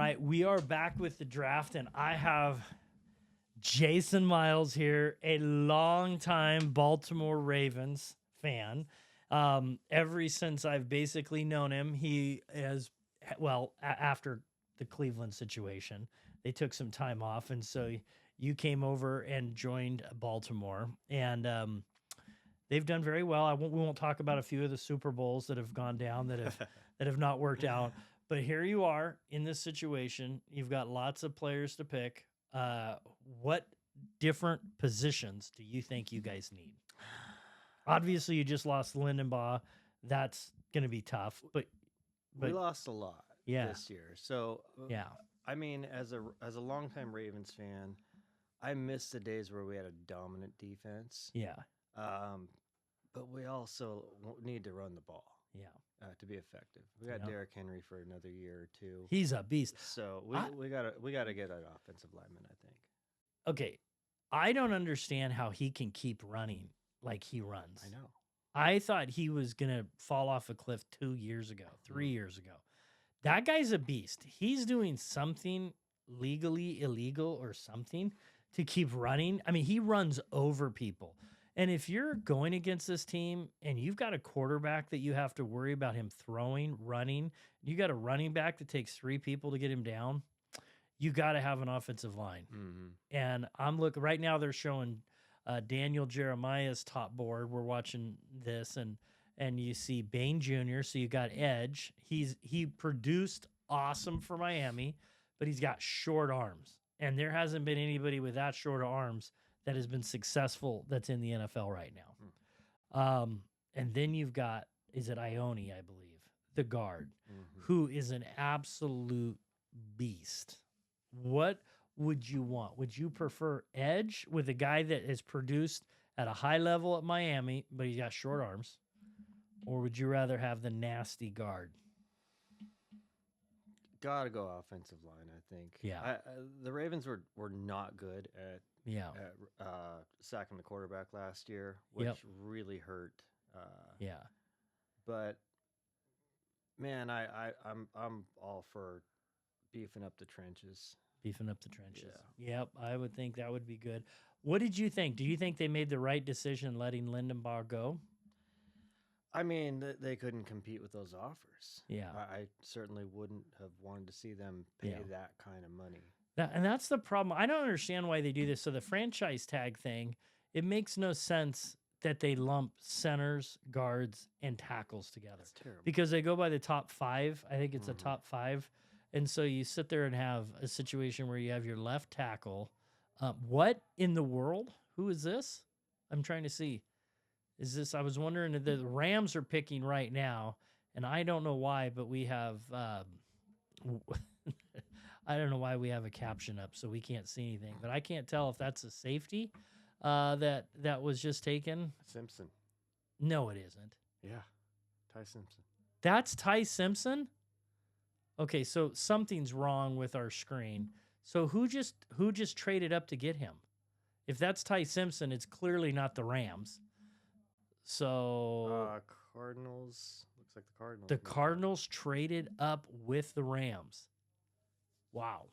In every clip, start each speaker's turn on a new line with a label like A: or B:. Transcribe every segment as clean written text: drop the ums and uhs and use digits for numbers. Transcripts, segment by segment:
A: right, we are back with the draft, and I have Jason Miles here, a longtime Baltimore Ravens fan. Ever since I've basically known him, he has, well, after the Cleveland situation, they took some time off, and so you came over and joined Baltimore, and they've done very well. We won't talk about a few of the Super Bowls that have gone down that have not worked out. But here you are in this situation. You've got lots of players to pick. What different positions do you think you guys need? Obviously, you just lost Lindenbaugh. That's going to be tough. But
B: we lost a lot this year. So
A: yeah,
B: I mean, as a longtime Ravens fan, I miss the days where we had a dominant defense.
A: Yeah.
B: But we also need to run the ball.
A: Yeah.
B: To be effective. We got Derrick Henry for another year or two.
A: He's a beast.
B: So we gotta get an offensive lineman, I think.
A: Okay. I don't understand how he can keep running like he runs.
B: I know.
A: I thought he was gonna fall off a cliff 2 years ago, 3 years ago. That guy's a beast. He's doing something legally illegal or something to keep running. I mean, he runs over people. And if you're going against this team and you've got a quarterback that you have to worry about him throwing, running, you got a running back that takes 3 people to get him down, you got to have an offensive line.
B: Mm-hmm.
A: And I'm looking right now, they're showing Daniel Jeremiah's top board. We're watching this, and you see Bain Jr., so you got edge. He produced awesome for Miami, but he's got short arms. And there hasn't been anybody with that short of arms that has been successful that's in the NFL right now. And then you've got, is it Ione, I believe, the guard, who is an absolute beast. What would you want? Would you prefer edge with a guy that has produced at a high level at Miami, but he's got short arms? Or would you rather have the nasty guard?
B: Gotta go offensive line, I think.
A: Yeah.
B: The Ravens were not good at sacking the quarterback last year, which really hurt. But man, I'm all for beefing up the trenches.
A: Beefing up the trenches. Yeah. Yep, I would think that would be good. What did you think? Do you think they made the right decision letting Lindenbaugh go?
B: I mean, they couldn't compete with those offers.
A: Yeah.
B: I certainly wouldn't have wanted to see them pay that kind of money.
A: And that's the problem. I don't understand why they do this. So the franchise tag thing, it makes no sense that they lump centers, guards, and tackles together.
B: That's terrible.
A: Because they go by the top 5. I think it's a top 5. And so you sit there and have a situation where you have your left tackle. What in the world? Who is this? I'm trying to see. Is this? I was wondering if the Rams are picking right now, and I don't know why, but we have. I don't know why we have a caption up, so we can't see anything. But I can't tell if that's a safety that was just taken.
B: Simpson.
A: No, it isn't.
B: Yeah, Ty Simpson.
A: That's Ty Simpson. Okay, so something's wrong with our screen. So who just traded up to get him? If that's Ty Simpson, it's clearly not the Rams. So
B: Cardinals. Looks like the Cardinals.
A: The Cardinals traded up with the Rams. Wow.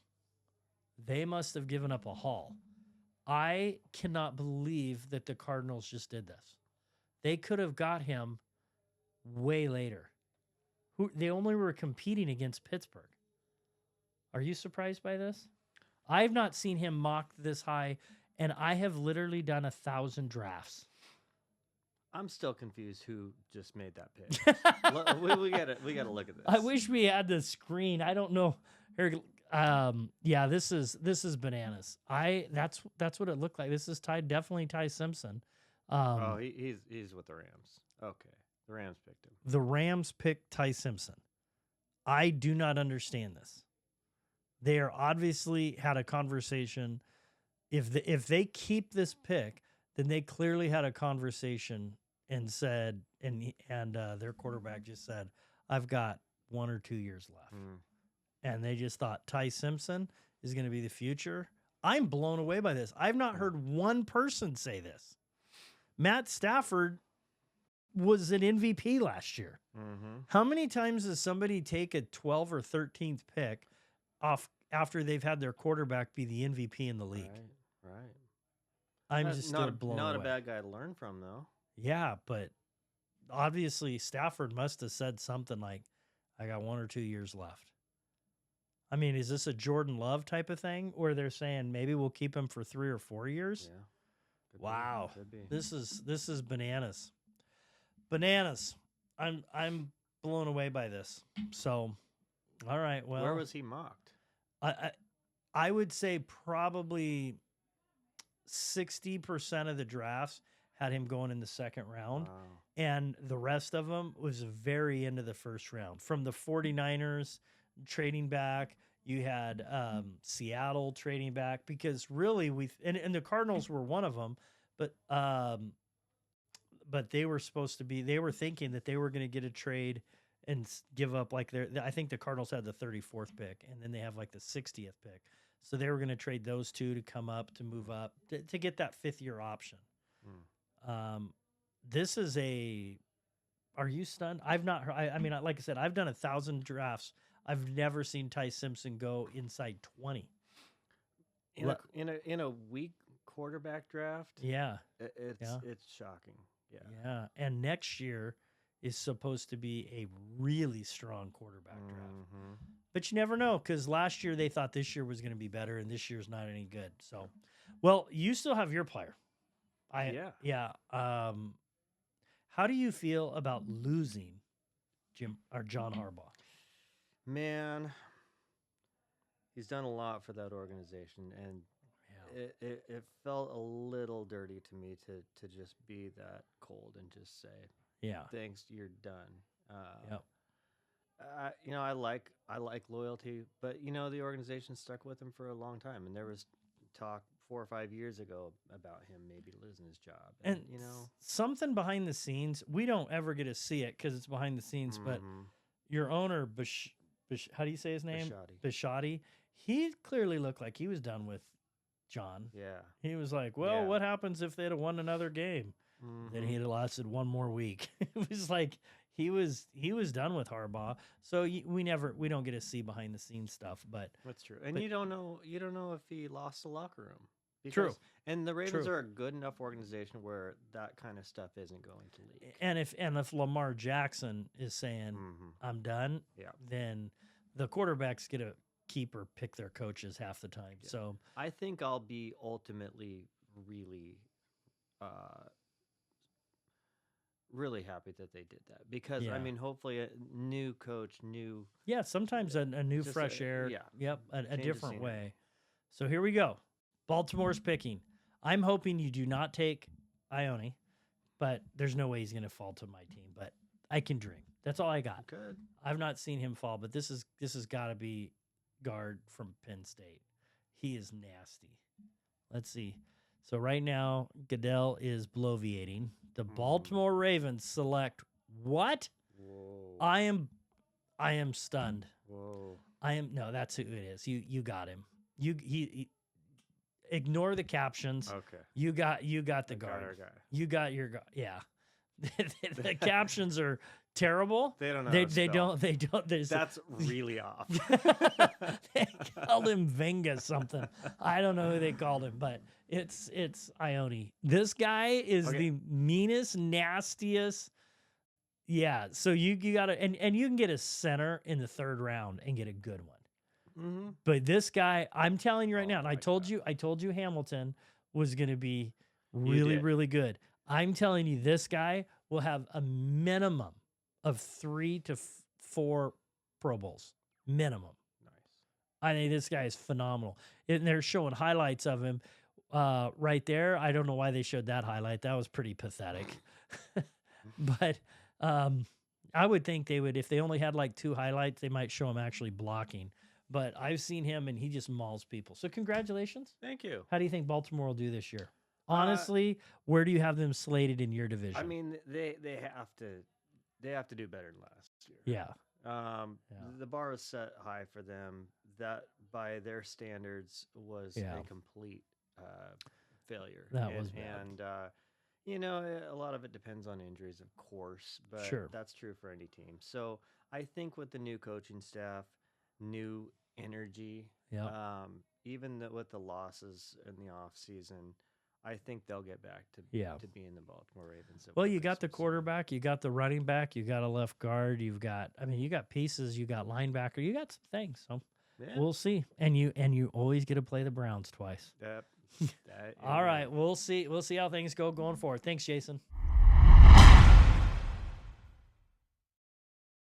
A: They must have given up a haul. I cannot believe that the Cardinals just did this. They could have got him way later. They only were competing against Pittsburgh. Are you surprised by this? I've not seen him mocked this high, and I have literally done 1,000 drafts.
B: I'm still confused who just made that pick. we gotta look at this.
A: I wish we had the screen. I don't know. Yeah, this is bananas. That's what it looked like. This is definitely Ty Simpson.
B: He's with the Rams. Okay, the Rams picked him.
A: The Rams picked Ty Simpson. I do not understand this. They are obviously had a conversation. If they keep this pick, then they clearly had a conversation and said, and their quarterback just said, "I've got 1 or 2 years left," and they just thought Ty Simpson is going to be the future. I'm blown away by this. I've not heard one person say this. Matt Stafford was an MVP last year. How many times does somebody take a 12th or 13th pick off after they've had their quarterback be the MVP in the league.
B: Right.
A: I'm just still blown
B: not
A: away.
B: a bad guy to learn from, though.
A: Yeah, but obviously Stafford must have said something like, I got 1 or 2 years left. I mean, is this a Jordan Love type of thing where they're saying maybe we'll keep him for 3 or 4 years?
B: Yeah.
A: Wow.
B: Could be.
A: This is bananas. Bananas. I'm blown away by this. So, all right, well.
B: Where was he mocked?
A: I would say probably 60% of the drafts had him going in the second round.
B: Wow.
A: And the rest of them was very into the first round. From the 49ers trading back, you had Seattle trading back, because really and the Cardinals were one of them, but they were they were thinking that they were going to get a trade and give up like I think the Cardinals had the 34th pick, and then they have like the 60th pick. So they were going to trade those two to come up, to move up, to get that 5th-year option. This is are you stunned? I've not heard, I mean, like I said, I've done 1,000 drafts. I've never seen Ty Simpson go inside 20.
B: In a weak quarterback draft.
A: Yeah.
B: It's shocking. Yeah.
A: Yeah. And next year is supposed to be a really strong quarterback draft. But you never know, because last year they thought this year was going to be better, and this year's not any good. So, well, you still have your player. Yeah. How do you feel about losing John Harbaugh?
B: Man, he's done a lot for that organization, and it felt a little dirty to me to just be that cold and just say,
A: yeah,
B: thanks, you're done. I like loyalty, but the organization stuck with him for a long time, and there was talk 4 or 5 years ago about him maybe losing his job, and
A: something behind the scenes. We don't ever get to see it because it's behind the scenes, but your owner, how do you say his name? Bisciotti. He clearly looked like he was done with John.
B: Yeah.
A: He was like, well, what happens if they'd have won another game? Then he'd have lasted 1 more week. It was like he was done with Harbaugh. So we don't get to see behind the scenes stuff, but
B: that's true. And you don't know if he lost the locker room.
A: True.
B: And the Ravens are a good enough organization where that kind of stuff isn't going to leak.
A: And if Lamar Jackson is saying I'm done, then the quarterbacks get to keep or pick their coaches half the time. Yeah. So
B: I think I'll be ultimately really happy that they did that, because I mean, hopefully a new coach,
A: sometimes a new fresh air, a different way. So here we go. Baltimore's picking. I'm hoping you do not take Ione, but there's no way he's going to fall to my team. But I can dream. That's all I got.
B: Good.
A: I've not seen him fall, but this has got to be guard from Penn State. He is nasty. Let's see. So right now, Goodell is bloviating. The Baltimore Ravens select what?
B: Whoa.
A: I am stunned.
B: Whoa.
A: No, that's who it is. You got him. He ignore the captions.
B: Okay.
A: You got the guard.
B: Guy.
A: You got your guard. Yeah. The captions are terrible.
B: They don't know.
A: They don't.
B: That's really off.
A: They called him Venga something. I don't know who they called him, but it's Ione. This guy is the meanest, nastiest. Yeah. So you gotta and you can get a center in the 3rd round and get a good one. But this guy, I'm telling you right now, and I told you Hamilton was going to be really, really good. I'm telling you, this guy will have a minimum of 3 to 4 Pro Bowls. Minimum.
B: Nice.
A: I think this guy is phenomenal. And they're showing highlights of him right there. I don't know why they showed that highlight. That was pretty pathetic. But I would think they would, if they only had like 2 highlights, they might show him actually blocking. But I've seen him, and he just mauls people. So congratulations.
B: Thank you.
A: How do you think Baltimore will do this year? Honestly, where do you have them slated in your division?
B: I mean, they have to do better than last year.
A: Yeah.
B: The bar was set high for them. That, by their standards, was a complete failure.
A: That was bad.
B: And a lot of it depends on injuries, of course, but that's true for any team. So I think with the new coaching staff, new energy.
A: Yeah.
B: Even with the losses in the off season, I think they'll get back to
A: Yeah.
B: to being the Baltimore Ravens.
A: Well, you got the quarterback, you got the running back, you got a left guard, you got pieces, you got linebacker, you got some things. So
B: Yeah.
A: we'll see. And you always get to play the Browns twice.
B: That
A: All right, we'll see. We'll see how things go going forward. Thanks, Jason.